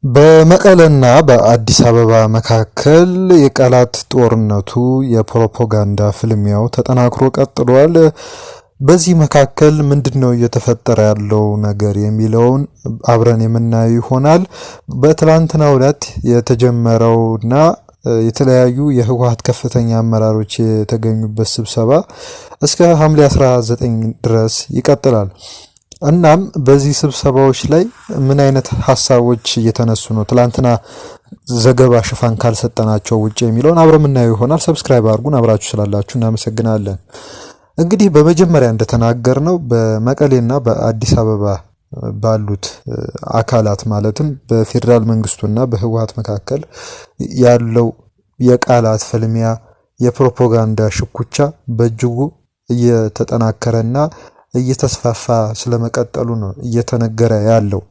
በመቀለና በአዲስ አበባ መካከል የቃላት ጦርነቱ የፕሮፓጋንዳ ፍልሚያው ተጠናክሮ ቀጥሏል። በዚህ መካከል ምንድነው እየተፈጠረ ያለው ነገር የሚለውን አብረን የምናየው ይሆናል። በትላንትናው ዕለት የተጀመረውና የተለያዩ የህወሓት ከፍተኛ አመራሮች የተገኙበት ስብሰባ እስከ ሐምሌ 19 ድረስ ይቀጥላል። እናም በዚህ ስብሰባዎች ላይ ምን አይነት ሐሳቦች እየተነሱ ነው ትላንትና ዘገባ ሽፋን ካልሰጠናቸው ውጪ የሚለውን አብረን የምናየው ይሆናል። ሰብስክራይብ አድርጉን፣ አብራችሁ ስላላችሁ እናመሰግናለን። እንግዲህ በመጀመሪያ እንደተናገርነው በመቀሌና በአዲስ አበባ ባሉት አካላት ማለትም በፌደራል መንግስቱና በህወሓት መካከል ያለው የቃላት ፍልሚያ የፕሮፓጋንዳ ሽኩቻ በእጅጉ እየተጠናከረና እየተስፋፋ ስለመቀጠሉ ነው እየተነገረ ያለው።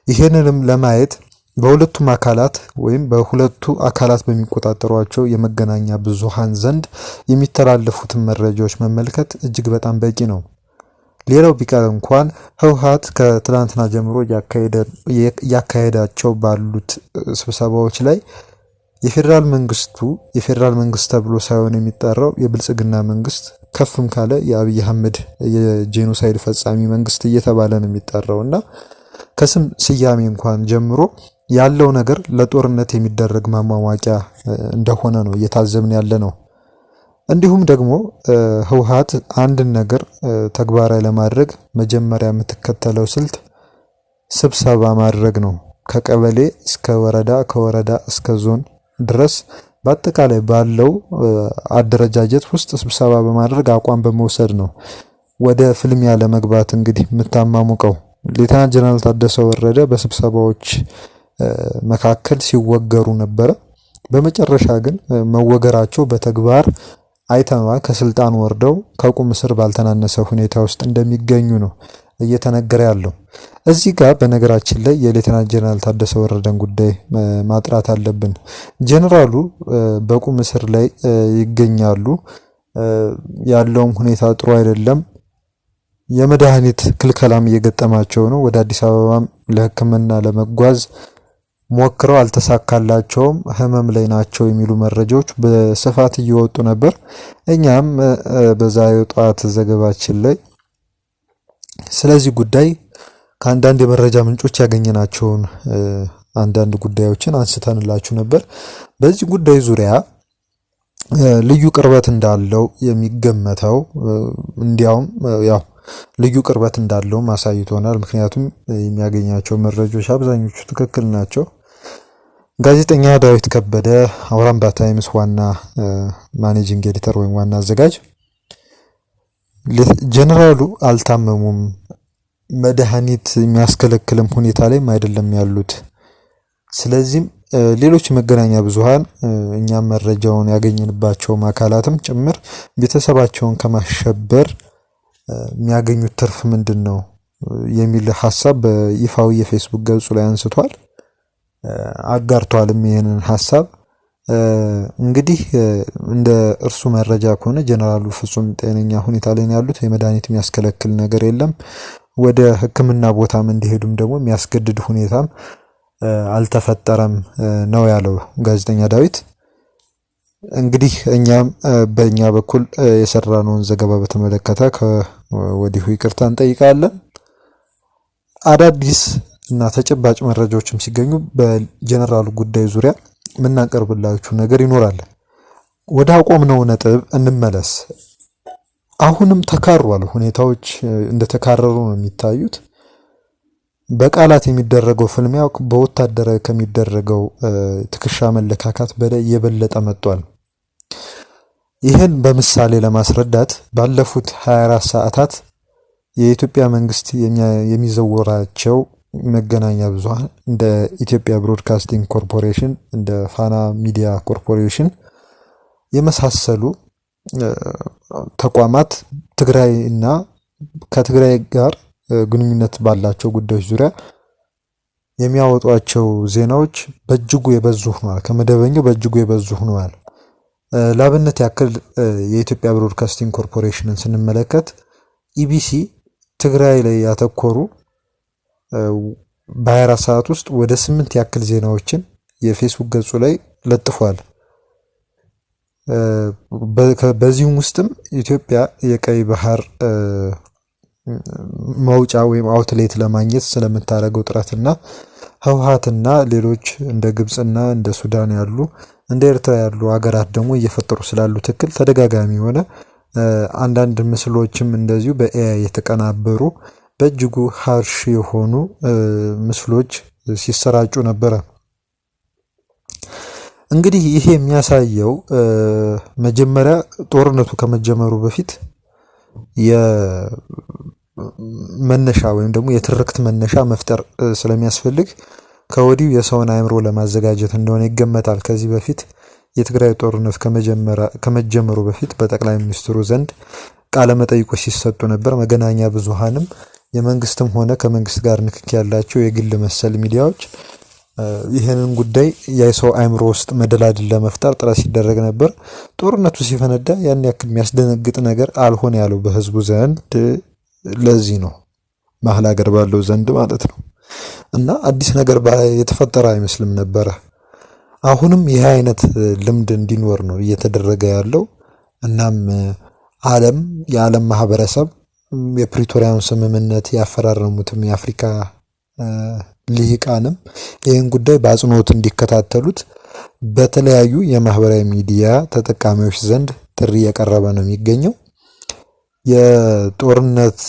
ይሄንንም ለማየት በሁለቱም አካላት ወይም በሁለቱ አካላት በሚቆጣጠሯቸው የመገናኛ ብዙሃን ዘንድ የሚተላለፉትን መረጃዎች መመልከት እጅግ በጣም በቂ ነው። ሌላው ቢቀር እንኳን ህወሓት ከትላንትና ጀምሮ ያካሄዳቸው ባሉት ስብሰባዎች ላይ የፌደራል መንግስት ተብሎ ሳይሆን የሚጠራው የብልጽግና መንግስት ከፍም ካለ የአብይ አህመድ የጄኖሳይድ ፈጻሚ መንግስት እየተባለ ነው የሚጠራውና ከስም ስያሜ እንኳን ጀምሮ ያለው ነገር ለጦርነት የሚደረግ ማሟሟቂያ እንደሆነ ነው እየታዘብን ያለ ነው። እንዲሁም ደግሞ ህወሓት አንድን ነገር ተግባራዊ ለማድረግ መጀመሪያ የምትከተለው ስልት ስብሰባ ማድረግ ነው። ከቀበሌ እስከ ወረዳ፣ ከወረዳ እስከ ዞን ድረስ በአጠቃላይ ባለው አደረጃጀት ውስጥ ስብሰባ በማድረግ አቋም በመውሰድ ነው ወደ ፍልሚያ ለመግባት እንግዲህ የምታማሙቀው። ሌተናንት ጀነራል ታደሰ ወረደ በስብሰባዎች መካከል ሲወገሩ ነበረ። በመጨረሻ ግን መወገራቸው በተግባር አይተናል። ከስልጣን ወርደው ከቁም እስር ባልተናነሰ ሁኔታ ውስጥ እንደሚገኙ ነው እየተነገረ ያለው። እዚህ ጋር በነገራችን ላይ የሌተናንት ጀነራል ታደሰ ወረደን ጉዳይ ማጥራት አለብን። ጀነራሉ በቁም እስር ላይ ይገኛሉ። ያለውም ሁኔታ ጥሩ አይደለም። የመድኃኒት ክልከላም እየገጠማቸው ነው። ወደ አዲስ አበባም ለሕክምና ለመጓዝ ሞክረው አልተሳካላቸውም። ህመም ላይ ናቸው የሚሉ መረጃዎች በስፋት እየወጡ ነበር። እኛም በዛሬው ጠዋት ዘገባችን ላይ ስለዚህ ጉዳይ ከአንዳንድ የመረጃ ምንጮች ያገኘናቸውን አንዳንድ ጉዳዮችን አንስተንላችሁ ነበር። በዚህ ጉዳይ ዙሪያ ልዩ ቅርበት እንዳለው የሚገመተው እንዲያውም ያው ልዩ ቅርበት እንዳለው አሳይቶናል። ምክንያቱም የሚያገኛቸው መረጃዎች አብዛኞቹ ትክክል ናቸው። ጋዜጠኛ ዳዊት ከበደ አውራምባ ታይምስ ዋና ማኔጂንግ ኤዲተር ወይም ዋና አዘጋጅ ጀነራሉ አልታመሙም፣ መድኃኒት የሚያስከለክልም ሁኔታ ላይ አይደለም ያሉት። ስለዚህም ሌሎች መገናኛ ብዙሃን እኛም መረጃውን ያገኘንባቸው አካላትም ጭምር ቤተሰባቸውን ከማሸበር የሚያገኙት ትርፍ ምንድነው የሚል ሐሳብ በይፋዊ የፌስቡክ ገጹ ላይ አንስቷል፣ አጋርቷልም ይሄንን ሐሳብ። እንግዲህ እንደ እርሱ መረጃ ከሆነ ጀነራሉ ፍጹም ጤነኛ ሁኔታ ላይ ያሉት፣ የመድኃኒት የሚያስከለክል ነገር የለም። ወደ ሕክምና ቦታም እንዲሄዱም ደግሞ የሚያስገድድ ሁኔታም አልተፈጠረም ነው ያለው ጋዜጠኛ ዳዊት። እንግዲህ እኛም በእኛ በኩል የሰራነውን ዘገባ በተመለከተ ከወዲሁ ይቅርታ እንጠይቃለን። አዳዲስ እና ተጨባጭ መረጃዎችም ሲገኙ በጀነራሉ ጉዳይ ዙሪያ የምናቀርብላችሁ ነገር ይኖራል። ወደ አቆምነው ነጥብ እንመለስ። አሁንም ተካሯል። ሁኔታዎች እንደተካረሩ ነው የሚታዩት። በቃላት የሚደረገው ፍልሚያ በወታደራዊ ከሚደረገው ትከሻ መለካካት በላይ የበለጠ መጥቷል። ይህን በምሳሌ ለማስረዳት ባለፉት 24 ሰዓታት የኢትዮጵያ መንግስት የሚዘወራቸው መገናኛ ብዙሃን እንደ ኢትዮጵያ ብሮድካስቲንግ ኮርፖሬሽን፣ እንደ ፋና ሚዲያ ኮርፖሬሽን የመሳሰሉ ተቋማት ትግራይና ከትግራይ ጋር ግንኙነት ባላቸው ጉዳዮች ዙሪያ የሚያወጧቸው ዜናዎች በእጅጉ የበዙ ሆነዋል። ከመደበኛው በእጅጉ የበዙ ሆነዋል። ላብነት ያክል የኢትዮጵያ ብሮድካስቲንግ ኮርፖሬሽንን ስንመለከት ኢቢሲ ትግራይ ላይ ያተኮሩ በ24 ሰዓት ውስጥ ወደ 8 ያክል ዜናዎችን የፌስቡክ ገጹ ላይ ለጥፏል። በዚህም ውስጥም ኢትዮጵያ የቀይ ባህር መውጫ ወይም አውትሌት ለማግኘት ስለምታደርገው ጥረትና ህወሓትና ሌሎች እንደ ግብጽና እንደ ሱዳን ያሉ እንደ ኤርትራ ያሉ ሀገራት ደግሞ እየፈጠሩ ስላሉ ትክክል ተደጋጋሚ የሆነ አንዳንድ ምስሎችም እንደዚሁ በኤአይ የተቀናበሩ በእጅጉ ሃርሽ የሆኑ ምስሎች ሲሰራጩ ነበረ። እንግዲህ ይሄ የሚያሳየው መጀመሪያ ጦርነቱ ከመጀመሩ በፊት የመነሻ ወይም ደግሞ የትርክት መነሻ መፍጠር ስለሚያስፈልግ ከወዲሁ የሰውን አእምሮ ለማዘጋጀት እንደሆነ ይገመታል። ከዚህ በፊት የትግራይ ጦርነት ከመጀመሩ በፊት በጠቅላይ ሚኒስትሩ ዘንድ ቃለ መጠይቆች ሲሰጡ ነበር። መገናኛ ብዙሃንም የመንግስትም ሆነ ከመንግስት ጋር ንክኪ ያላቸው የግል መሰል ሚዲያዎች ይህንን ጉዳይ የሰው አእምሮ ውስጥ መደላድል ለመፍጠር ጥረት ሲደረግ ነበር። ጦርነቱ ሲፈነዳ ያን ያክል የሚያስደነግጥ ነገር አልሆነ ያለው በህዝቡ ዘንድ ለዚህ ነው፣ መሀል ሀገር ባለው ዘንድ ማለት ነው። እና አዲስ ነገር የተፈጠረ አይመስልም ነበረ። አሁንም ይህ አይነት ልምድ እንዲኖር ነው እየተደረገ ያለው። እናም የዓለም ማህበረሰብ የፕሪቶሪያውን ስምምነት ያፈራረሙትም የአፍሪካ ልሂቃንም ይህን ጉዳይ በአጽንኦት እንዲከታተሉት በተለያዩ የማህበራዊ ሚዲያ ተጠቃሚዎች ዘንድ ጥሪ እየቀረበ ነው የሚገኘው። የጦርነት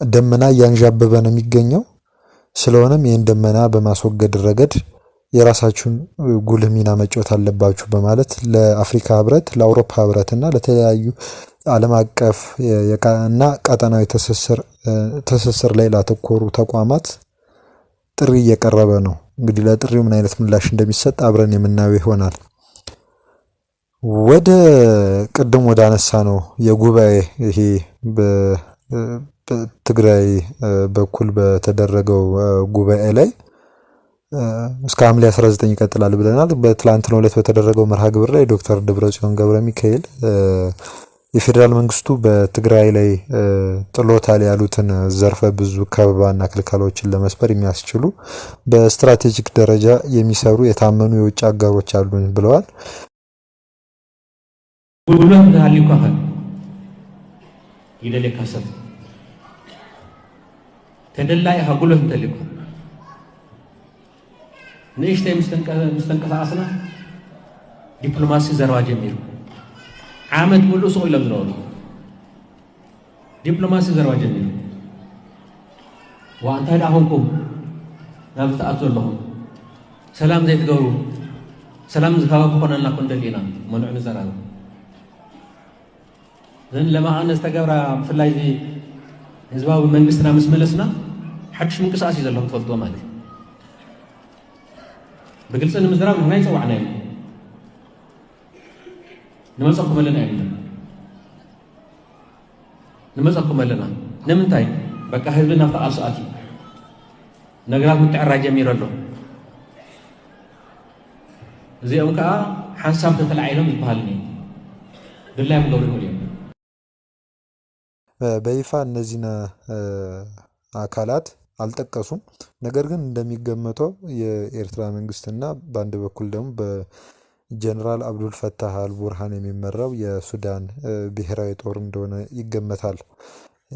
ደመና እያንዣበበ ነው የሚገኘው። ስለሆነም ይህን ደመና በማስወገድ ረገድ የራሳችሁን ጉልህ ሚና መጫወት አለባችሁ በማለት ለአፍሪካ ህብረት፣ ለአውሮፓ ህብረትና ለተለያዩ ዓለም አቀፍ እና ቀጠናዊ ትስስር ላይ ላተኮሩ ተቋማት ጥሪ እየቀረበ ነው። እንግዲህ ለጥሪው ምን አይነት ምላሽ እንደሚሰጥ አብረን የምናየው ይሆናል። ወደ ቅድም ወደ አነሳ ነው የጉባኤ ይሄ በትግራይ በኩል በተደረገው ጉባኤ ላይ እስከ ሐምሌ 19 ይቀጥላል ብለናል። በትላንትናው ዕለት በተደረገው መርሃ ግብር ላይ ዶክተር ደብረጽዮን ገብረ ሚካኤል የፌዴራል መንግስቱ በትግራይ ላይ ጥሎታል ያሉትን ዘርፈ ብዙ ከበባና ክልከላዎችን ለመስበር የሚያስችሉ በስትራቴጂክ ደረጃ የሚሰሩ የታመኑ የውጭ አጋሮች አሉን ብለዋል። ጉልበት ዳሊው ካፈን ይደለ ካሰብ ተደላይ ሀጉልህ እንተልኩ ነሽተ ምስተንቀሳቀስና ዲፕሎማሲ ዘርባ ጀሚሩ ዓመት ሙሉ ሰው ይለምነው ዲፕሎማሲ ዘርባ ጀሚሩ ወአንተ ዳሁንኩም ናብታአት ዘለኹም ሰላም ዘይትገብሩ ሰላም ዝካባ ኮነና ኮንደሊና መንዑ ዘራና ዘን ለማዕነስ ተገብራ ፍላይ ህዝባዊ መንግስትና መስመለስና حدش ምንቅሳስ ይዘለኹም ፈልጦ ማለት بقلت أنا مزرعة هنا يسوي عناية نمسككم لنا يعني نمسككم لنا نمنتاي بقى هذلنا في أساتي نقرأ متعرّ جميل له زي أمك حساب تطلعينهم يبهالني بالله مقولهم اليوم በይፋ እነዚህን አካላት አልጠቀሱም። ነገር ግን እንደሚገመተው የኤርትራ መንግስትና በአንድ በኩል ደግሞ በጀነራል አብዱል ፈታህ አልቡርሃን የሚመራው የሱዳን ብሔራዊ ጦር እንደሆነ ይገመታል።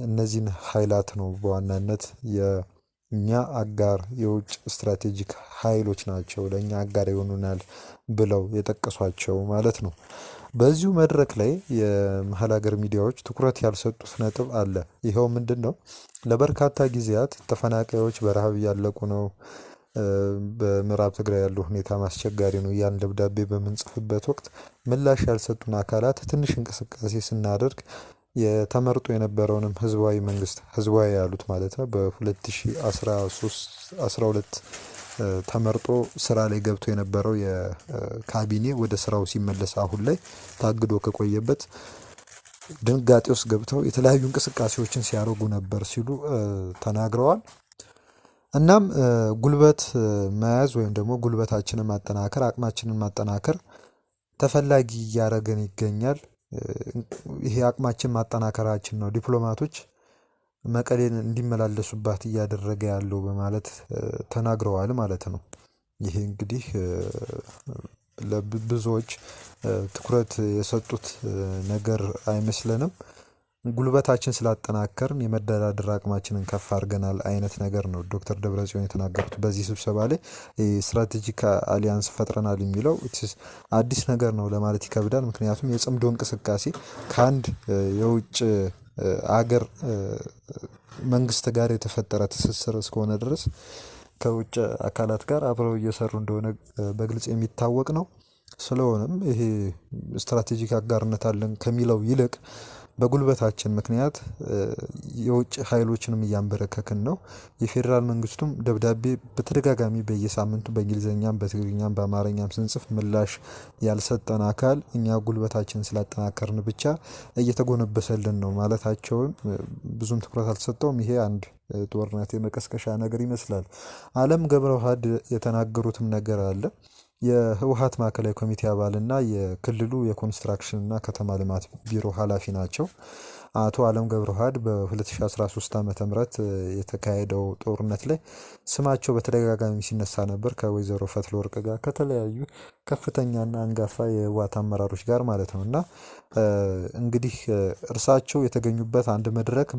እነዚህን ኃይላት ነው በዋናነት የኛ አጋር የውጭ ስትራቴጂክ ኃይሎች ናቸው፣ ለኛ አጋር ይሆኑናል ብለው የጠቀሷቸው ማለት ነው። በዚሁ መድረክ ላይ የመሀል ሀገር ሚዲያዎች ትኩረት ያልሰጡት ነጥብ አለ። ይኸው ምንድነው? ለበርካታ ጊዜያት ተፈናቃዮች በረሃብ እያለቁ ነው፣ በምዕራብ ትግራይ ያለው ሁኔታ አስቸጋሪ ነው ያን ደብዳቤ በምንጽፍበት ወቅት ምላሽ ያልሰጡን አካላት ትንሽ እንቅስቃሴ ስናደርግ የተመርጦ የነበረውንም ህዝባዊ መንግስት ህዝባዊ ያሉት ማለት ነው በ2013-12 ተመርጦ ስራ ላይ ገብቶ የነበረው የካቢኔ ወደ ስራው ሲመለስ አሁን ላይ ታግዶ ከቆየበት ድንጋጤ ውስጥ ገብተው የተለያዩ እንቅስቃሴዎችን ሲያደርጉ ነበር ሲሉ ተናግረዋል። እናም ጉልበት መያዝ ወይም ደግሞ ጉልበታችንን ማጠናከር አቅማችንን ማጠናከር ተፈላጊ እያደረገን ይገኛል። ይሄ አቅማችን ማጠናከራችን ነው ዲፕሎማቶች መቀሌን እንዲመላለሱባት እያደረገ ያለው በማለት ተናግረዋል ማለት ነው። ይሄ እንግዲህ ለብዙዎች ትኩረት የሰጡት ነገር አይመስለንም። ጉልበታችን ስላጠናከርን የመደራደር አቅማችንን ከፍ አድርገናል አይነት ነገር ነው ዶክተር ደብረጽዮን የተናገሩት በዚህ ስብሰባ ላይ። ስትራቴጂክ አሊያንስ ፈጥረናል የሚለው አዲስ ነገር ነው ለማለት ይከብዳል። ምክንያቱም የጽምዶ እንቅስቃሴ ከአንድ የውጭ አገር መንግስት ጋር የተፈጠረ ትስስር እስከሆነ ድረስ ከውጭ አካላት ጋር አብረው እየሰሩ እንደሆነ በግልጽ የሚታወቅ ነው። ስለሆነም ይሄ ስትራቴጂክ አጋርነት አለን ከሚለው ይልቅ በጉልበታችን ምክንያት የውጭ ኃይሎችንም እያንበረከክን ነው። የፌደራል መንግስቱም ደብዳቤ በተደጋጋሚ በየሳምንቱ በእንግሊዘኛም በትግርኛም በአማርኛም ስንጽፍ ምላሽ ያልሰጠን አካል እኛ ጉልበታችን ስላጠናከርን ብቻ እየተጎነበሰልን ነው ማለታቸውን ብዙም ትኩረት አልተሰጠውም። ይሄ አንድ ጦርነት የመቀስቀሻ ነገር ይመስላል። አለም ገብረዋህድ የተናገሩትም ነገር አለ። የህወሓት ማዕከላዊ ኮሚቴ አባልና የክልሉ የኮንስትራክሽንና ከተማ ልማት ቢሮ ኃላፊ ናቸው። አቶ አለም ገብረዋህድ በ2013 ዓ.ም የተካሄደው ጦርነት ላይ ስማቸው በተደጋጋሚ ሲነሳ ነበር ከወይዘሮ ፈትለወርቅ ጋር ከተለያዩ ከፍተኛና አንጋፋ የህወሓት አመራሮች ጋር ማለት ነው። እና እንግዲህ እርሳቸው የተገኙበት አንድ መድረክ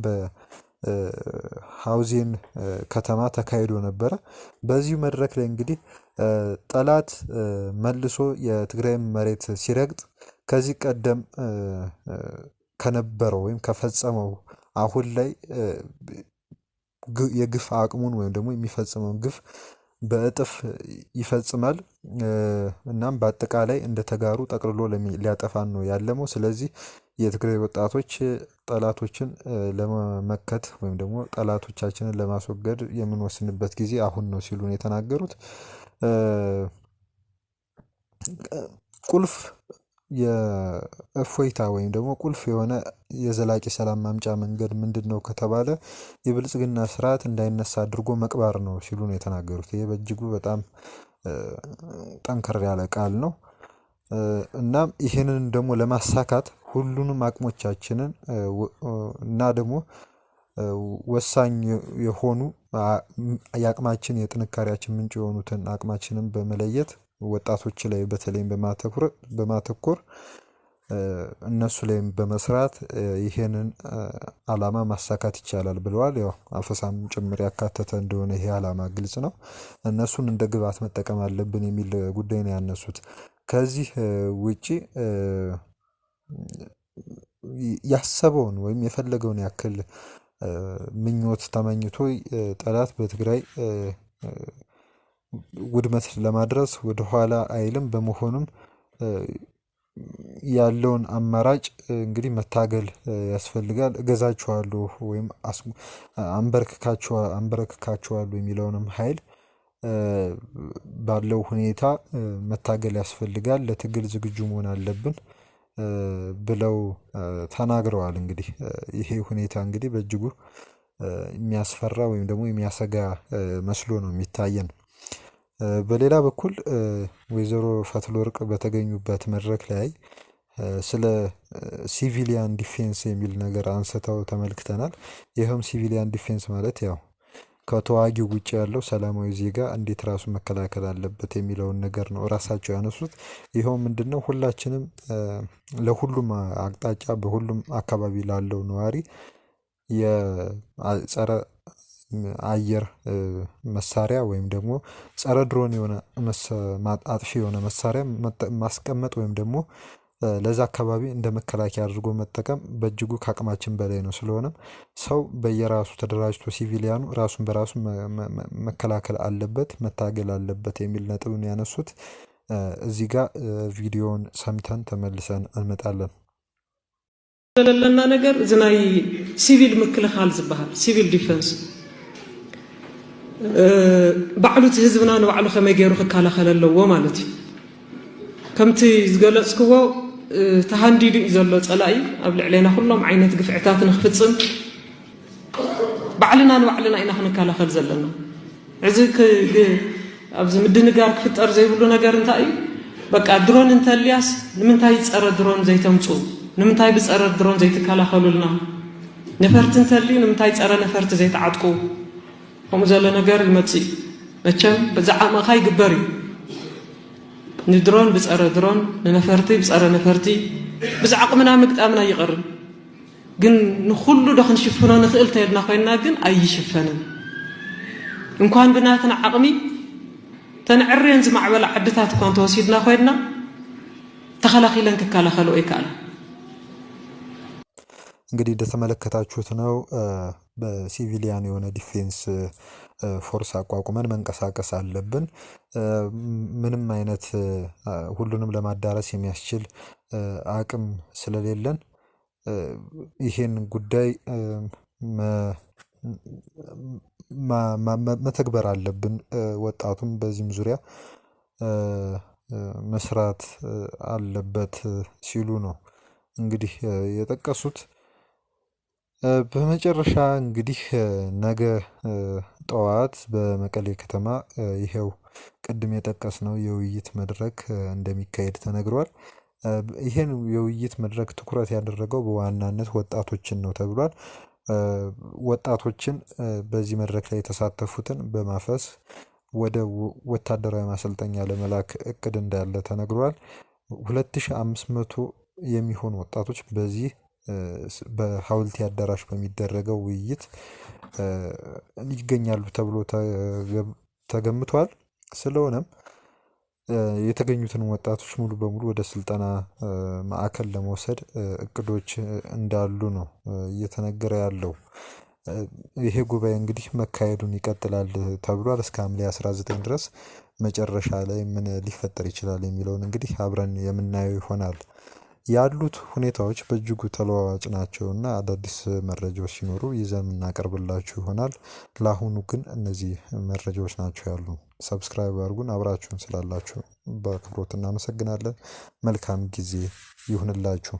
ሃውዜን ከተማ ተካሂዶ ነበረ። በዚሁ መድረክ ላይ እንግዲህ ጠላት መልሶ የትግራይ መሬት ሲረግጥ ከዚህ ቀደም ከነበረው ወይም ከፈጸመው አሁን ላይ የግፍ አቅሙን ወይም ደግሞ የሚፈጽመውን ግፍ በእጥፍ ይፈጽማል። እናም በአጠቃላይ እንደ ተጋሩ ጠቅልሎ ሊያጠፋን ነው ያለመው። ስለዚህ የትግራይ ወጣቶች ጠላቶችን ለመመከት ወይም ደግሞ ጠላቶቻችንን ለማስወገድ የምንወስንበት ጊዜ አሁን ነው ሲሉ ነው የተናገሩት። ቁልፍ የእፎይታ ወይም ደግሞ ቁልፍ የሆነ የዘላቂ ሰላም ማምጫ መንገድ ምንድነው ከተባለ የብልጽግና ስርዓት እንዳይነሳ አድርጎ መቅበር ነው ሲሉ ነው የተናገሩት። ይሄ በእጅጉ በጣም ጠንከር ያለ ቃል ነው። እናም ይሄንን ደግሞ ለማሳካት ሁሉንም አቅሞቻችንን እና ደግሞ ወሳኝ የሆኑ የአቅማችን የጥንካሬያችን ምንጭ የሆኑትን አቅማችንን በመለየት ወጣቶች ላይ በተለይም በማተኮር እነሱ ላይም በመስራት ይሄንን አላማ ማሳካት ይቻላል ብለዋል። ያው አፈሳም ጭምር ያካተተ እንደሆነ ይሄ አላማ ግልጽ ነው። እነሱን እንደ ግብዓት መጠቀም አለብን የሚል ጉዳይ ነው ያነሱት። ከዚህ ውጪ ያሰበውን ወይም የፈለገውን ያክል ምኞት ተመኝቶ ጠላት በትግራይ ውድመት ለማድረስ ወደ ኋላ አይልም። በመሆኑም ያለውን አማራጭ እንግዲህ መታገል ያስፈልጋል። እገዛችኋለሁ ወይም አንበረክካችኋለሁ የሚለውንም ኃይል ባለው ሁኔታ መታገል ያስፈልጋል። ለትግል ዝግጁ መሆን አለብን ብለው ተናግረዋል። እንግዲህ ይሄ ሁኔታ እንግዲህ በእጅጉ የሚያስፈራ ወይም ደግሞ የሚያሰጋ መስሎ ነው የሚታየን። በሌላ በኩል ወይዘሮ ፈትለወርቅ በተገኙበት መድረክ ላይ ስለ ሲቪሊያን ዲፌንስ የሚል ነገር አንስተው ተመልክተናል። ይሄም ሲቪሊያን ዲፌንስ ማለት ያው ከተዋጊው ውጭ ያለው ሰላማዊ ዜጋ እንዴት ራሱን መከላከል አለበት የሚለውን ነገር ነው ራሳቸው ያነሱት። ይሄው ምንድነው ሁላችንም ለሁሉም አቅጣጫ በሁሉም አካባቢ ላለው ነዋሪ የጸረ አየር መሳሪያ ወይም ደግሞ ጸረ ድሮን የሆነ አጥፊ የሆነ መሳሪያ ማስቀመጥ ወይም ደግሞ ለዛ አካባቢ እንደ መከላከያ አድርጎ መጠቀም በእጅጉ ከአቅማችን በላይ ነው። ስለሆነም ሰው በየራሱ ተደራጅቶ ሲቪሊያኑ ራሱን በራሱ መከላከል አለበት፣ መታገል አለበት የሚል ነጥብን ያነሱት። እዚህ ጋር ቪዲዮውን ሰምተን ተመልሰን እንመጣለን። ለለና ነገር ዝናይ ሲቪል ምክልኻል ዝበሃል ሲቪል ዲፌንስ ባዕሉት ህዝብና ንባዕሉ ከመይ ገይሩ ክከላኸል ኣለዎ ማለት እዩ። ከምቲ ዝገለጽክዎ ተሃንዲዱ እዩ ዘሎ ጸላኢ ኣብ ልዕልና ኩሎም ዓይነት ግፍዕታት ንኽፍጽም ባዕልና ንባዕልና ኢና ክንከላኸል ዘለና። እዚ ኣብዚ ምድንጋር ክፍጠር ዘይብሉ ነገር እንታይ እዩ? በቃ ድሮን እንተልያስ ንምንታይ ጸረ ድሮን ዘይተምፁ ንምንታይ ብጸረ ድሮን ዘይተከላኸሉልና ነፈርት እንተልዩ ንምንታይ ፀረ ነፈርቲ ዘይተዓጥቁ ከምኡ ዘሎ ነገር ይመጽእ መቸም በዛዓመኻ ይግበር እዩ ንድሮን ብፀረ ድሮን ንነፈርቲ ብፀረ ነፈርቲ ብዛዕቅምና ምግጣምና ይቀርብ ግን ንኹሉ ደክንሽፍኖ ንኽእል ተይልና ኮይና ግን ኣይሽፈንን እንኳን ብናትና ዓቅሚ ተንዕርየን ዝማዕበላ ዓድታት እኳ ተወሲድና ኮይና ተኸላኺለን ክከላኸሉ ይከኣል። እንግዲህ እንደተመለከታችሁት ነው በሲቪሊያን የሆነ ዲፌንስ ፎርስ አቋቁመን መንቀሳቀስ አለብን። ምንም አይነት ሁሉንም ለማዳረስ የሚያስችል አቅም ስለሌለን ይሄን ጉዳይ መተግበር አለብን። ወጣቱም በዚህም ዙሪያ መስራት አለበት ሲሉ ነው እንግዲህ የጠቀሱት። በመጨረሻ እንግዲህ ነገ ጠዋት በመቀሌ ከተማ ይሄው ቅድም የጠቀስነው የውይይት መድረክ እንደሚካሄድ ተነግሯል። ይሄን የውይይት መድረክ ትኩረት ያደረገው በዋናነት ወጣቶችን ነው ተብሏል። ወጣቶችን በዚህ መድረክ ላይ የተሳተፉትን በማፈስ ወደ ወታደራዊ ማሰልጠኛ ለመላክ እቅድ እንዳለ ተነግሯል። 2500 የሚሆኑ ወጣቶች በዚህ በሐውልቲ አዳራሽ በሚደረገው ውይይት ይገኛሉ ተብሎ ተገምቷል። ስለሆነም የተገኙትን ወጣቶች ሙሉ በሙሉ ወደ ስልጠና ማዕከል ለመውሰድ እቅዶች እንዳሉ ነው እየተነገረ ያለው። ይሄ ጉባኤ እንግዲህ መካሄዱን ይቀጥላል ተብሏል እስከ ሐምሌ 19 ድረስ። መጨረሻ ላይ ምን ሊፈጠር ይችላል የሚለውን እንግዲህ አብረን የምናየው ይሆናል። ያሉት ሁኔታዎች በእጅጉ ተለዋዋጭ ናቸውና አዳዲስ መረጃዎች ሲኖሩ ይዘን የምናቀርብላችሁ ይሆናል። ለአሁኑ ግን እነዚህ መረጃዎች ናቸው ያሉ። ሰብስክራይብ አድርጉን። አብራችሁን ስላላችሁ በአክብሮት እናመሰግናለን። መልካም ጊዜ ይሁንላችሁ።